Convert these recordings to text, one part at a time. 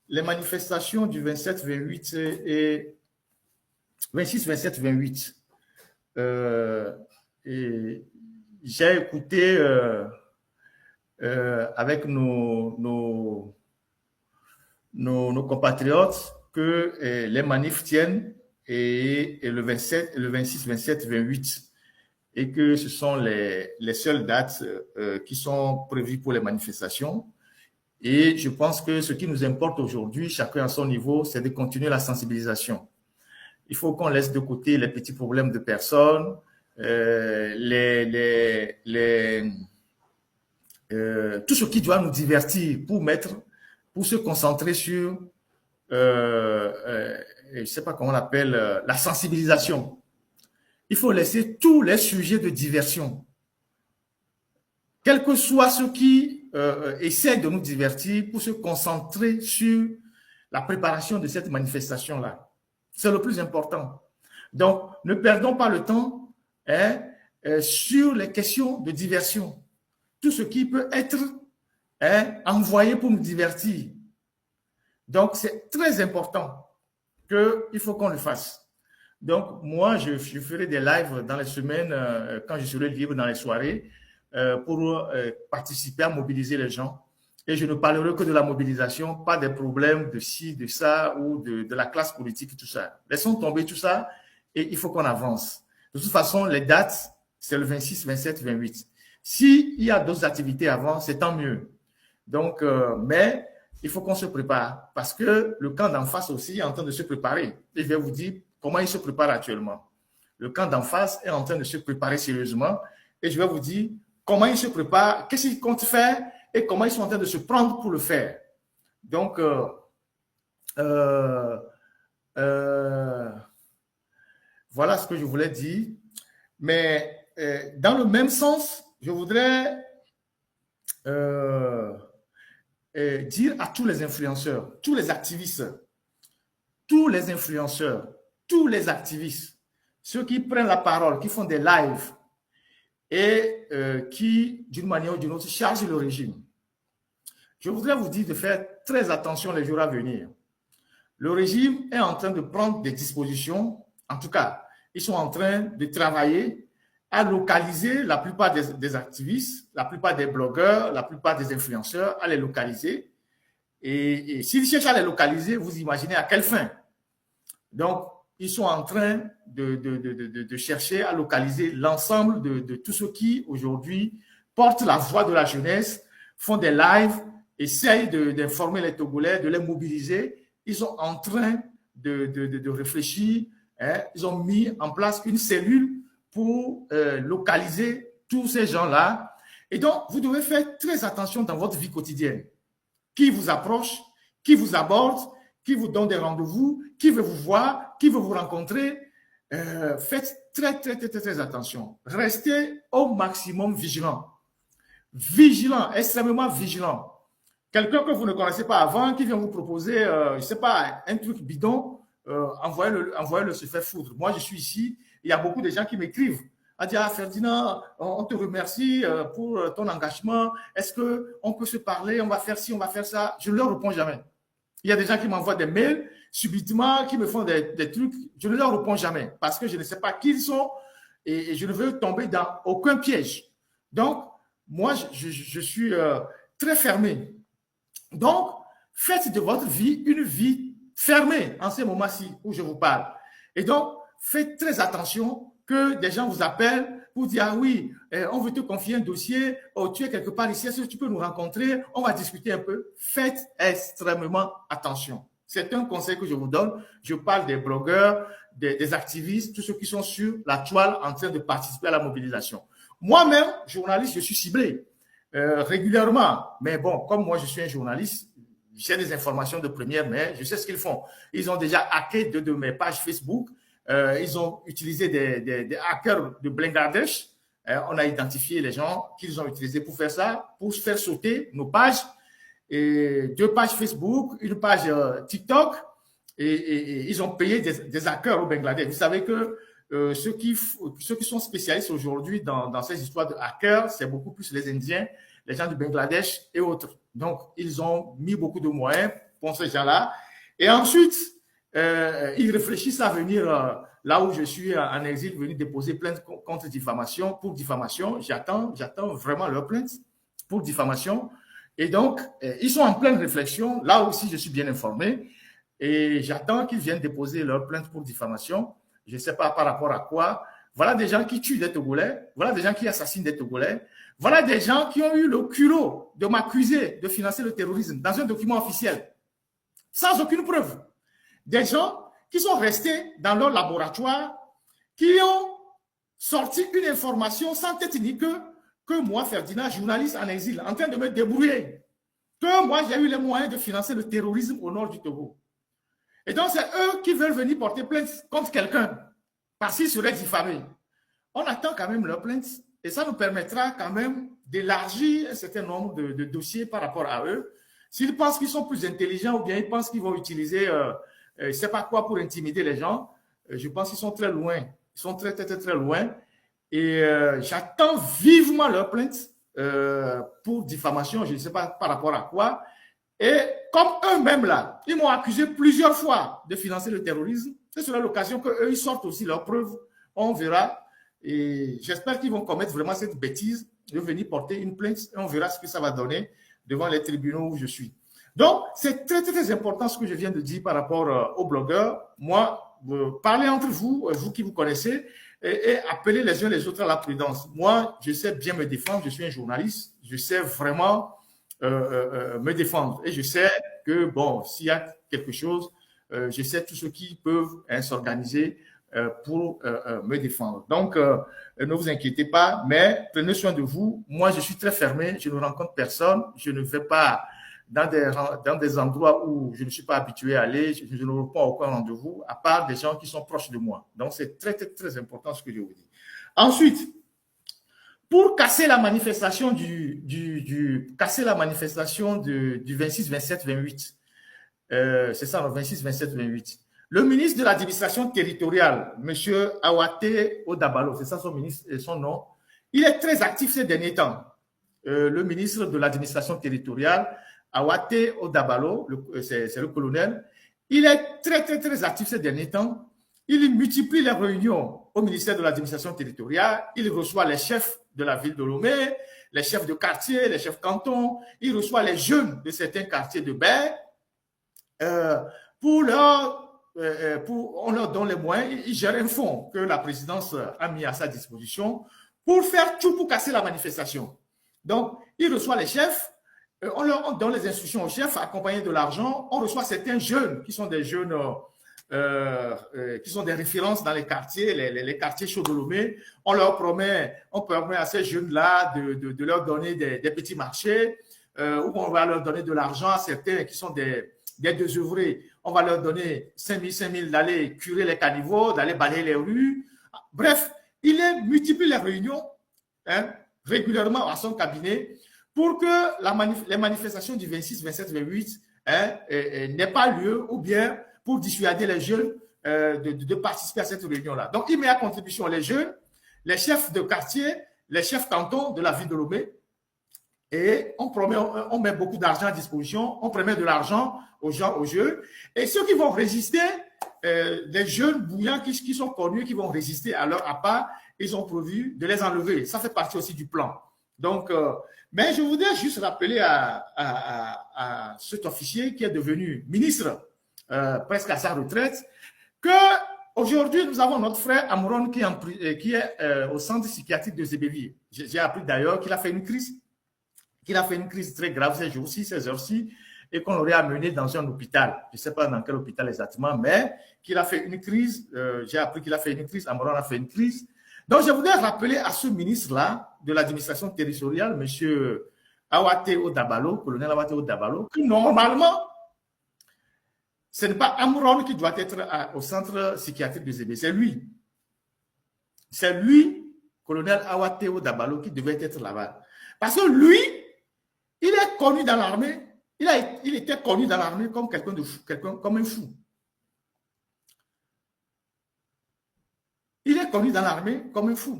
les manifestations du 27-28 et 26-27-28. J'ai écouté avec nos compatriotes que les manifs tiennent et le 27, le 26, 27, 28 et que ce sont les seules dates qui sont prévues pour les manifestations. Et je pense que ce qui nous importe aujourd'hui, chacun à son niveau, c'est de continuer la sensibilisation. Il faut qu'on laisse de côté les petits problèmes de personnes, tout ce qui doit nous divertir pour se concentrer sur, je ne sais pas comment on appelle, la sensibilisation. Il faut laisser tous les sujets de diversion, quels que soient ceux qui essaient de nous divertir, pour se concentrer sur la préparation de cette manifestation-là. C'est le plus important. Donc, ne perdons pas le temps sur les questions de diversion. Tout ce qui peut être envoyé pour nous divertir. Donc, c'est très important qu'il faut qu'on le fasse. Donc, moi, je ferai des lives dans les semaines, quand je serai libre dans les soirées, pour participer à mobiliser les gens. Et je ne parlerai que de la mobilisation, pas des problèmes de ci, de ça, ou de la classe politique, tout ça. Laissons tomber tout ça et il faut qu'on avance. De toute façon, les dates, c'est le 26, 27, 28. S'il y a d'autres activités avant, c'est tant mieux. Donc, mais il faut qu'on se prépare parce que le camp d'en face aussi est en train de se préparer. Et je vais vous dire comment il se prépare actuellement. Le camp d'en face est en train de se préparer sérieusement et je vais vous dire comment il se prépare, qu'est-ce qu'il compte faire et comment ils sont en train de se prendre pour le faire. Donc, voilà ce que je voulais dire. Mais dans le même sens, je voudrais dire à tous les influenceurs, tous les activistes, tous les influenceurs, tous les activistes, ceux qui prennent la parole, qui font des lives et qui, d'une manière ou d'une autre, chargent le régime. Je voudrais vous dire de faire très attention les jours à venir. Le régime est en train de prendre des dispositions, en tout cas, ils sont en train de travailler à localiser la plupart des activistes, la plupart des blogueurs, la plupart des influenceurs, à les localiser. Et s'ils cherchent à les localiser, vous imaginez à quelle fin. Donc, ils sont en train de chercher à localiser l'ensemble de tous ceux qui, aujourd'hui, portent la voix de la jeunesse, font des lives, essayent d'informer les Togolais, de les mobiliser. Ils sont en train de réfléchir. Ils ont mis en place une cellule pour localiser tous ces gens-là. Et donc, vous devez faire très attention dans votre vie quotidienne. Qui vous approche, qui vous aborde, qui vous donne des rendez-vous, qui veut vous voir, qui veut vous rencontrer. Faites très attention. Restez au maximum vigilant. Vigilant, extrêmement vigilant. Quelqu'un que vous ne connaissez pas avant, qui vient vous proposer, je ne sais pas, un truc bidon, envoyez-le se faire foudre. Moi, je suis ici, il y a beaucoup de gens qui m'écrivent. On dit, Ferdinand, on te remercie pour ton engagement. Est-ce qu'on peut se parler? On va faire ci, on va faire ça. Je ne leur réponds jamais. Il y a des gens qui m'envoient des mails subitement, qui me font des trucs. Je ne leur réponds jamais parce que je ne sais pas qui ils sont et je ne veux tomber dans aucun piège. Donc, moi, je suis très fermé. Donc, faites de votre vie une vie fermée en ces moments-ci où je vous parle. Et donc, faites très attention que des gens vous appellent pour dire, ah oui, on veut te confier un dossier, oh, tu es quelque part ici, est-ce que tu peux nous rencontrer, on va discuter un peu. Faites extrêmement attention. C'est un conseil que je vous donne. Je parle des blogueurs, des activistes, tous ceux qui sont sur la toile en train de participer à la mobilisation. Moi-même, journaliste, je suis ciblé régulièrement. Mais bon, comme moi, je suis un journaliste, j'ai des informations de première main, je sais ce qu'ils font. Ils ont déjà hacké deux de mes pages Facebook. Ils ont utilisé des hackers de Bangladesh. On a identifié les gens qu'ils ont utilisés pour faire ça, pour faire sauter nos pages. Et 2 pages Facebook, une page TikTok. Et ils ont payé des hackers au Bangladesh. Vous savez que ceux qui sont spécialistes aujourd'hui dans ces histoires de hackers, c'est beaucoup plus les Indiens les gens du Bangladesh et autres. Donc, ils ont mis beaucoup de moyens pour ces gens-là. Et ensuite, ils réfléchissent à venir là où je suis en exil, venir déposer plainte contre diffamation, pour diffamation. J'attends vraiment leur plainte pour diffamation. Et donc, ils sont en pleine réflexion. Là aussi, je suis bien informé. Et j'attends qu'ils viennent déposer leur plainte pour diffamation. Je ne sais pas par rapport à quoi. Voilà des gens qui tuent des Togolais. Voilà des gens qui assassinent des Togolais. Voilà des gens qui ont eu le culot de m'accuser de financer le terrorisme dans un document officiel, sans aucune preuve. Des gens qui sont restés dans leur laboratoire, qui ont sorti une information sans tête ni queue, que moi, Ferdinand, journaliste en exil, en train de me débrouiller, que moi, j'ai eu les moyens de financer le terrorisme au nord du Togo. Et donc, c'est eux qui veulent venir porter plainte contre quelqu'un, parce qu'ils seraient diffamés. On attend quand même leur plainte, et ça nous permettra quand même d'élargir un certain nombre de dossiers par rapport à eux. S'ils pensent qu'ils sont plus intelligents, ou bien ils pensent qu'ils vont utiliser je ne sais pas quoi pour intimider les gens, je pense qu'ils sont très loin. Ils sont très, très, très, très loin. Et j'attends vivement leur plainte pour diffamation, je ne sais pas par rapport à quoi. Et comme eux-mêmes là, ils m'ont accusé plusieurs fois de financer le terrorisme, ce sera l'occasion qu'eux, ils sortent aussi leurs preuves. On verra. Et j'espère qu'ils vont commettre vraiment cette bêtise de venir porter une plainte. Et on verra ce que ça va donner devant les tribunaux où je suis. Donc, c'est très, très important ce que je viens de dire par rapport aux blogueurs. Moi, parlez entre vous, vous qui vous connaissez, et appelez les uns les autres à la prudence. Moi, je sais bien me défendre, je suis un journaliste, je sais vraiment me défendre. Et je sais que, bon, s'il y a quelque chose, je sais tous ceux qui peuvent s'organiser pour me défendre. Donc, ne vous inquiétez pas, mais prenez soin de vous. Moi, je suis très fermé, je ne rencontre personne, je ne vais pas dans des endroits où je ne suis pas habitué à aller, je ne reprends aucun rendez-vous, à part des gens qui sont proches de moi. Donc, c'est très, très, très important ce que je vous dis. Ensuite, pour casser la manifestation casser la manifestation du 26, 27, 28, c'est ça, le 26, 27, 28. Le ministre de l'administration territoriale, M. Awate Odabalo, c'est ça son nom, il est très actif ces derniers temps. Le ministre de l'administration territoriale, Awate Odabalo, c'est le colonel, il est très, très, très actif ces derniers temps. Il multiplie les réunions au ministère de l'administration territoriale. Il reçoit les chefs de la ville de Lomé, les chefs de quartier, les chefs cantons. Il reçoit les jeunes de certains quartiers de Baie on leur donne les moyens. Ils gèrent un fonds que la présidence a mis à sa disposition pour faire tout pour casser la manifestation. Donc, il reçoit les chefs. On leur donne les instructions aux chefs, accompagnés de l'argent. On reçoit certains jeunes qui sont des jeunes qui sont des références dans les quartiers, les quartiers chauds de Lomé. On permet à ces jeunes-là de leur donner des petits marchés, où on va leur donner de l'argent à certains qui sont des désœuvrés. On va leur donner 5 000 d'aller curer les caniveaux, d'aller balayer les rues. Bref, il multiplie les réunions régulièrement à son cabinet pour que les manifestations du 26, 27, 28 n'aient pas lieu, ou bien pour dissuader les jeunes de participer à cette réunion-là. Donc, il met à contribution les jeunes, les chefs de quartier, les chefs cantons de la ville de Lomé, et on met beaucoup d'argent à disposition, on promet de l'argent aux gens, aux jeunes, et ceux qui vont résister, les jeunes bouillants qui sont connus, qui vont résister à leur appât, ils ont prévu de les enlever. Ça fait partie aussi du plan. Donc, mais je voudrais juste rappeler à cet officier qui est devenu ministre presque à sa retraite, qu'aujourd'hui, nous avons notre frère Amouron qui est au centre psychiatrique de Zébévi. J'ai appris d'ailleurs qu'il a fait une crise très grave ces jours-ci, ces heures-ci, et qu'on l'aurait amené dans un hôpital. Je ne sais pas dans quel hôpital exactement, mais qu'il a fait une crise. J'ai appris qu'il a fait une crise. Amouron a fait une crise. Donc, je voudrais rappeler à ce ministre-là de l'administration territoriale, M. Awate Odabalo, colonel Awate Odabalo, que normalement, ce n'est pas Amouron qui doit être au centre psychiatrique de Zébé, c'est lui. C'est lui, colonel Awate Odabalo, qui devait être là-bas. Parce que lui, il est connu dans l'armée, il était connu dans l'armée comme quelqu'un de fou, comme un fou. Il est connu dans l'armée comme un fou.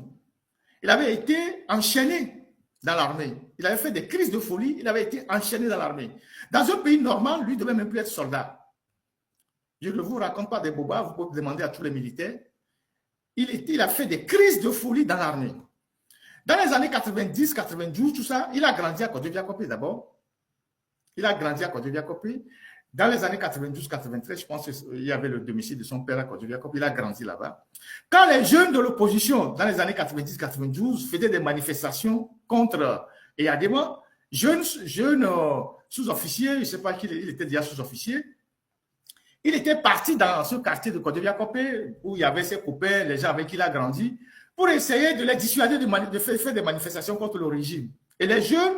Il avait été enchaîné dans l'armée. Il avait fait des crises de folie, il avait été enchaîné dans l'armée. Dans un pays normal, lui ne devait même plus être soldat. Je ne vous raconte pas des bobas, vous pouvez demander à tous les militaires. Il a fait des crises de folie dans l'armée. Dans les années 90, 92, tout ça, il a grandi à Côte-d'Ivoire d'abord. Il a grandi à Côte-d'Ivoire. Dans les années 92, 93, je pense qu'il y avait le domicile de son père à Côte-d'Ivoire. Il a grandi là-bas. Quand les jeunes de l'opposition, dans les années 90, 92, faisaient des manifestations contre Eyadema, jeunes sous-officiers, je ne sais pas qui il était déjà sous-officier, il était parti dans ce quartier de Côte-d'Ivoire où il y avait ses copains, les gens avec qui il a grandi, pour essayer de les dissuader de faire des manifestations contre le régime. Et les jeunes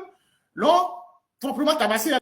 l'ont proprement tabassé.